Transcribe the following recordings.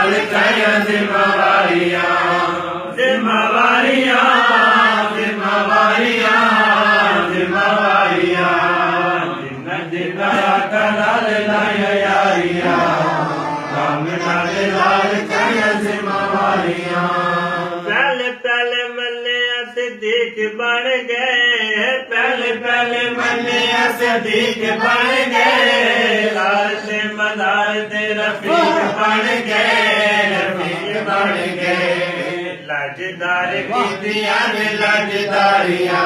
लाल चाहिए जिम्मेवारियां जिम्मेवारियां जिम्मेवारियां जिम्मेवारियां जिन्ना जिन्ना आका लाल लाया यारियां आमिना दे लाल चाहिए जिम्मेवारियां पहले पहले मल्ले सिद्दीक बन गए पहले पहले मल्ले सिद्दीक बन गए लाल से मदार दे रफीक बन गए रफीक बन गए लाजदार कीतियां ने लाजदारियां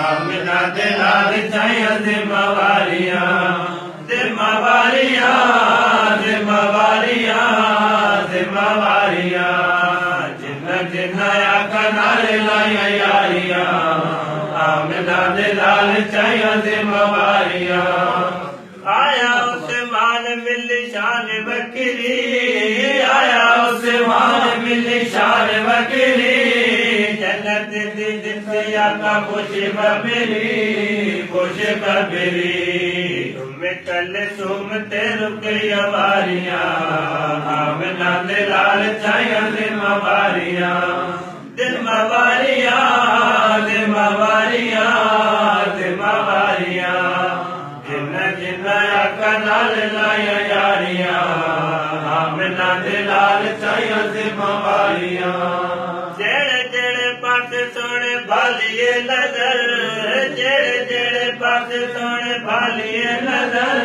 आमिना दे लाल चाहिए जिम्मेवारियां जिम्मेवारियां जिम्मेवारियां जिम्मेवारियां जिन्ना जिन्ना आका नाल लाया यारियां आमिना दे लाल चाहिए जिम्मेवारियां आया उस्मान मिली शान बकरी आया उस्मान मिली शान बकरी जन्नत दी दित्ती आका खुशी बबरी खुशी बबरी तुम्हें कल सुमते रुकया वारियां आमिना दे लाल चाहिए जिम्मेवारियां जिम्मेवारियां जिम्मेवारियां जिम्मेवारियां जिन्ना जिन्ना आका नाल लाया यारियां आमिना दे लाल चाहिए जिम्मेवारियां जेड़े जेड़े पास सोने भालिए नजर जेड़े जेड़े पास सोने भालिए नजर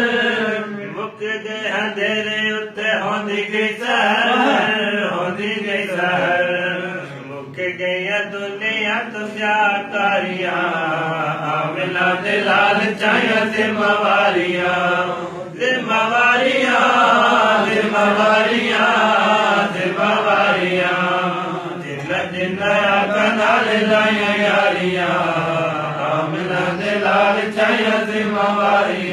मुक गए अंधेरे उत्ते होंदी गई सहर होंदी गई सहर मुक गई दुनिया तो प्यारियां आमिना दे लाल चाहिए जिम्मेवारियां जिम्मेवारियां जिम्मेवारियां जिम्मेवारियां जिन्ना जिन्ना आका नाल लाया यारियां आमिना दे लाल चाहिए जिम्मेवारियां